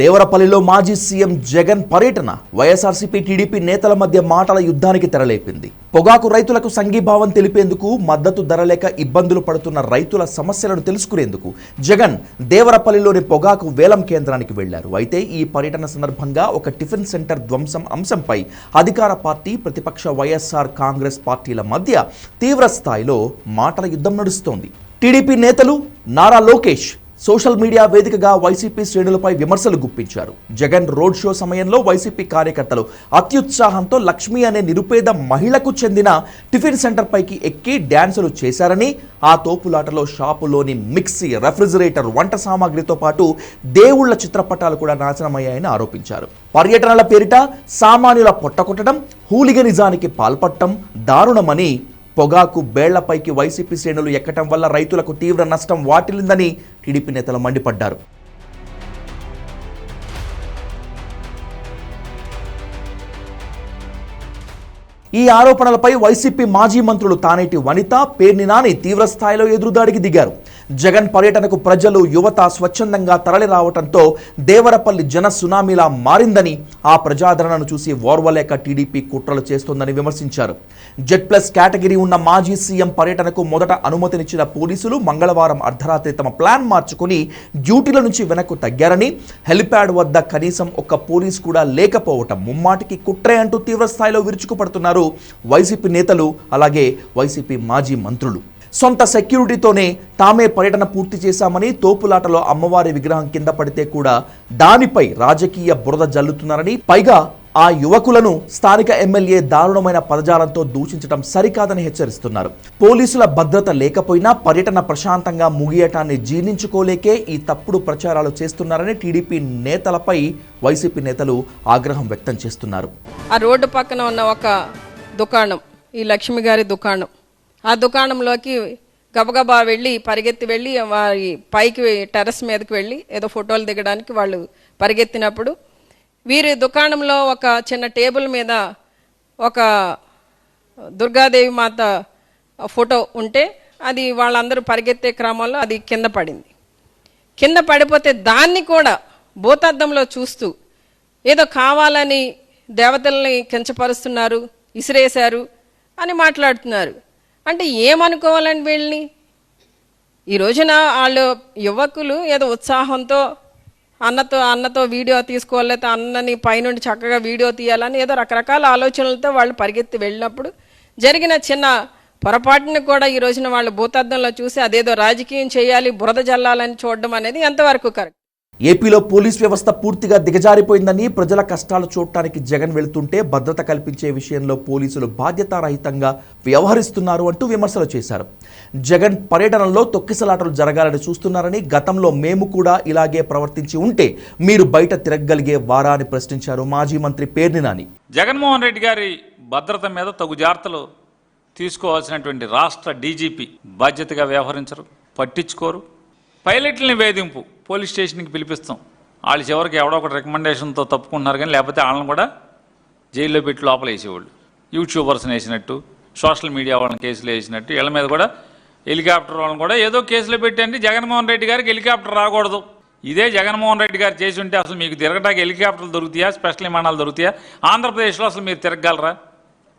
దేవరపల్లిలో మాజీ సీఎం జగన్ పర్యటన వైఎస్ఆర్సీపీ టీడీపీ నేతల మధ్య మాటల యుద్ధానికి తెరలేపింది. పొగాకు రైతులకు సంఘీభావం తెలిపేందుకు, మద్దతు ధర లేక ఇబ్బందులు పడుతున్న రైతుల సమస్యలను తెలుసుకునేందుకు జగన్ దేవరపల్లిలోని పొగాకు వేలం కేంద్రానికి వెళ్లారు. అయితే ఈ పర్యటన సందర్భంగా ఒక టిఫిన్ సెంటర్ ధ్వంసం అంశంపై అధికార పార్టీ, ప్రతిపక్ష వైఎస్ఆర్ కాంగ్రెస్ పార్టీల మధ్య తీవ్ర స్థాయిలో మాటల యుద్ధం నడుస్తోంది. టీడీపీ నేతలు నారా లోకేష్ సోషల్ మీడియా వేదికగా వైసీపీ శ్రేణులపై విమర్శలు గుప్పించారు. జగన్ రోడ్ షో సమయంలో వైసీపీ కార్యకర్తలు అత్యుత్సాహంతో లక్ష్మి అనే నిరుపేద మహిళకు చెందిన టిఫిన్ సెంటర్ పైకి ఎక్కి డ్యాన్సులు చేశారని, ఆ తోపులాటలో షాపులోని మిక్సీ, రెఫ్రిజిరేటర్, వంట సామాగ్రితో పాటు దేవుళ్ల చిత్రపటాలు కూడా నాశనమయ్యాయని ఆరోపించారు. పర్యటనల పేరిట సామాన్యుల పొట్టకొట్టడం, హూలిగనిజానికి పాల్పడటం దారుణమని, పొగాకు బేళ్లపైకి వైసీపీ శ్రేణులు ఎక్కటం వల్ల రైతులకు తీవ్ర నష్టం వాటిల్లిందని టీడీపీ నేతలు మండిపడ్డారు. ఈ ఆరోపణలపై వైసీపీ మాజీ మంత్రులు తానేటి వనిత, పేర్ని నాని తీవ్ర స్థాయిలో ఎదురుదాడికి దిగారు. జగన్ పర్యటనకు ప్రజలు, యువత స్వచ్ఛందంగా తరలి రావడంతో దేవరపల్లి జన సునామీలా మారిందని, ఆ ప్రజాదరణను చూసి ఓర్వలేక టీడీపీ కుట్రలు చేస్తోందని విమర్శించారు. Z+ కేటగిరీ ఉన్న మాజీ సీఎం పర్యటనకు మొదట అనుమతినిచ్చిన పోలీసులు మంగళవారం అర్ధరాత్రి తమ ప్లాన్ మార్చుకుని డ్యూటీల నుంచి వెనక్కు తగ్గారని, హెలిప్యాడ్ వద్ద కనీసం ఒక్క పోలీసు కూడా లేకపోవటం ముమ్మాటికి కుట్రే అంటూ తీవ్ర స్థాయిలో విరుచుకుపడుతున్నారు వైసీపీ నేతలు, అలాగే వైసీపీ మాజీ మంత్రులు. సొంత సెక్యూరిటీతోనే తామే పర్యటన పూర్తి చేశామని, తోపులాటలో అమ్మవారి విగ్రహం కింద పడితే కూడా దానిపై రాజకీయ బురద జల్లుతున్నారని, పైగా ఆ యువకులను స్థానిక ఎమ్మెల్యే దారుణమైన పదజాలంతో దూషించడం సరికాదని హెచ్చరిస్తున్నారు. పోలీసుల భద్రత లేకపోయినా పర్యటన ప్రశాంతంగా ముగియటాన్ని జీర్ణించుకోలేకే ఈ తప్పుడు ప్రచారాలు చేస్తున్నారని టీడీపీ నేతలపై వైసీపీ నేతలు ఆగ్రహం వ్యక్తం చేస్తున్నారు. ఆ రోడ్డు పక్కన ఉన్న ఒక దుకాణం, ఈ లక్ష్మి గారి దుకాణం, ఆ దుకాణంలోకి గబగబా వెళ్ళి పరిగెత్తి వెళ్ళి వారి పైకి టెర్రస్ మీదకి వెళ్ళి ఏదో ఫోటోలు దిగడానికి వాళ్ళు పరిగెత్తినప్పుడు వీరి దుకాణంలో ఒక చిన్న టేబుల్ మీద ఒక దుర్గాదేవి మాత ఫోటో ఉంటే అది వాళ్ళందరూ పరిగెత్తే క్రమంలో అది కింద పడింది. కింద పడిపోతే దాన్ని కూడా భూతద్దంలో చూస్తూ ఏదో కావాలని దేవతల్ని కించపరుస్తున్నారు, ఇసిరేశారు అని మాట్లాడుతున్నారు. అంటే ఏమనుకోవాలని వీళ్ళని? ఈ రోజున వాళ్ళు యువకులు ఏదో ఉత్సాహంతో అన్నతో వీడియో తీసుకోవాలి, అన్నని పైనుండి చక్కగా వీడియో తీయాలని ఏదో రకరకాల ఆలోచనలతో వాళ్ళు పరిగెత్తి వెళ్ళినప్పుడు జరిగిన చిన్న పొరపాటుని కూడా ఈ రోజున వాళ్ళు భూతద్దంలో చూసి అదేదో రాజకీయం చేయాలి, బురద జల్లాలని చూడడం అనేది ఎంతవరకు కరెక్ట్? ఏపీలో పోలీస్ వ్యవస్థ పూర్తిగా దిగజారిపోయిందని, ప్రజల కష్టాలు చూడటానికి జగన్ వెళుతుంటే భద్రత కల్పించే విషయంలో పోలీసులు బాధ్యతారహితంగా వ్యవహరిస్తున్నారు అంటూ విమర్శలు చేశారు. జగన్ పర్యటనలో తొక్కిసలాటలు జరగాలని చూస్తున్నారని, గతంలో మేము కూడా ఇలాగే ప్రవర్తించి ఉంటే మీరు బయట తిరగగలిగే వారా అని ప్రశ్నించారు మాజీ మంత్రి పేర్ని నాని. జగన్మోహన్ రెడ్డి గారి భద్రత మీద తగు జాగ్రత్తలు తీసుకోవాల్సినటువంటి రాష్ట్ర డీజీపీ బాధ్యతగా వ్యవహరించరు, పట్టించుకోరు. పైలట్లని వేధింపు, పోలీస్ స్టేషన్కి పిలిపిస్తాం, వాళ్ళు చివరికి ఎవడో ఒకటి రికమెండేషన్తో తప్పుకుంటున్నారు, కానీ లేకపోతే వాళ్ళని కూడా జైల్లో పెట్టి లోపల వేసేవాళ్ళు. యూట్యూబర్స్ని వేసినట్టు, సోషల్ మీడియా వాళ్ళని కేసులు వేసినట్టు, వీళ్ళ మీద కూడా హెలికాప్టర్ వాళ్ళని కూడా ఏదో కేసులో పెట్టండి. జగన్మోహన్ రెడ్డి గారికి హెలికాప్టర్ రాకూడదు. ఇదే జగన్మోహన్ రెడ్డి గారు చేసి ఉంటే అసలు మీకు తిరగటానికి హెలికాప్టర్లు దొరుకుతాయా, స్పెషల్ విమానాలు దొరుకుతాయా? ఆంధ్రప్రదేశ్లో అసలు మీరు తిరగలరా?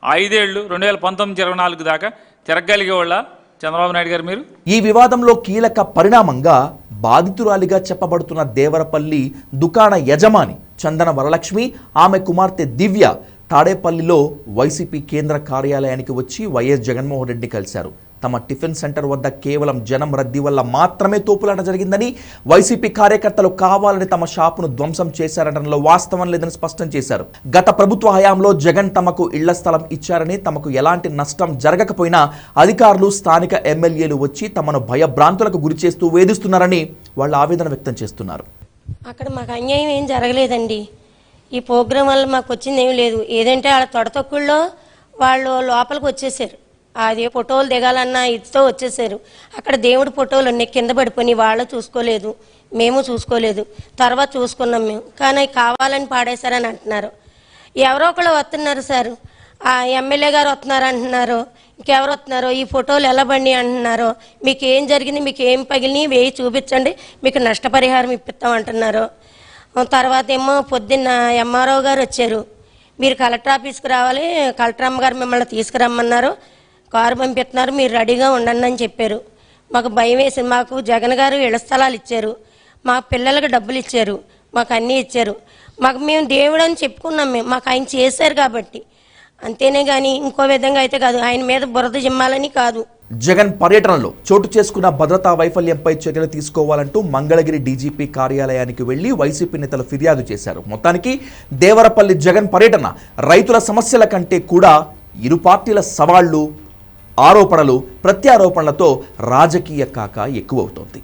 5 ఏళ్ళు 2019-24 దాకా తిరగలిగేవాళ్ళ చంద్రబాబు నాయుడు గారు మీరు? ఈ వివాదంలో కీలక పరిణామంగా బాధితురాలిగా చెప్పబడుతున్న దేవరపల్లి దుకాణ యజమాని చందన వరలక్ష్మి, ఆమె కుమార్తె దివ్య తాడేపల్లిలో వైసీపీ కేంద్ర కార్యాలయానికి వచ్చి వైఎస్ జగన్మోహన్ రెడ్డిని కలిశారు. తమ టిఫిన్ సెంటర్ వద్ద కేవలం జనం రద్దీ వల్ల మాత్రమే తోపులాట జరిగిందని, వైసీపీ కార్యకర్తలు కావాలని తమ షాపును ధ్వంసం చేశారనడంలో వాస్తవం లేదని స్పష్టం చేశారు. గత ప్రభుత్వ హయాంలో జగన్ తమకు ఇళ్ల స్థలం ఇచ్చారని, తమకు ఎలాంటి నష్టం జరగకపోయినా అధికారులు, స్థానిక ఎమ్మెల్యేలు వచ్చి తమను భయభ్రాంతులకు గురి చేస్తూ వేధిస్తున్నారని వాళ్ళు ఆవేదన వ్యక్తం చేస్తున్నారు. అక్కడ మాకు అన్యాయం ఏం జరగలేదండి. ఈ ప్రోగ్రాం వల్ల మాకు వచ్చింది ఏం లేదు. ఏదంటే వాళ్ళ తొడతొక్కుల్లో వాళ్ళు లోపలికి వచ్చేసారు. అది ఫోటోలు దిగాలన్నా ఇదితో వచ్చేసారు. అక్కడ దేవుడి ఫోటోలు ఉన్నాయి కింద పడిపోయి, వాళ్ళు చూసుకోలేదు, మేము చూసుకోలేదు, తర్వాత చూసుకున్నాం మేము. కానీ కావాలని పాడేశారని అంటున్నారు. ఎవరో ఒకళ్ళు వస్తున్నారు సార్, ఆ ఎమ్మెల్యే గారు వస్తున్నారు అంటున్నారు, ఇంకెవరు వస్తున్నారు, ఈ ఫోటోలు ఎలా బండి అంటున్నారు, మీకు ఏం జరిగింది, మీకు ఏం పగిలినాయి వేయి చూపించండి, మీకు నష్టపరిహారం ఇప్పిస్తాం అంటున్నారు. తర్వాత ఏమో పొద్దున్న ఎంఆర్ఓ గారు వచ్చారు. మీరు కలెక్టర్ ఆఫీస్కి రావాలి, కలెక్టర్ అమ్మగారు మిమ్మల్ని తీసుకురమ్మన్నారు, కారు పంపిస్తున్నారు, మీరు రెడీగా ఉండండి అని చెప్పారు. మాకు భయం వేసింది. మాకు జగన్ గారు ఇళ్ల స్థలాలు ఇచ్చారు, మా పిల్లలకు డబ్బులు ఇచ్చారు, మాకు అన్నీ ఇచ్చారు. మాకు మేము దేవుడు అని చెప్పుకున్నాం, మాకు ఆయన చేశారు కాబట్టి అంతేనే కానీ ఇంకో విధంగా అయితే కాదు. ఆయన మీద బురద జిమ్మాలని కాదు. జగన్ పర్యటనలో చోటు చేసుకున్న భద్రతా వైఫల్యంపై చర్యలు తీసుకోవాలంటూ మంగళగిరి డీజీపీ కార్యాలయానికి వెళ్లి వైసీపీ నేతలు ఫిర్యాదు చేశారు. మొత్తానికి దేవరపల్లి జగన్ పర్యటన రైతుల సమస్యల కంటే కూడా ఇరు పార్టీల సవాళ్లు, ఆరోపణలు, ప్రత్యారోపణలతో రాజకీయ కాక ఎక్కువవుతోంది.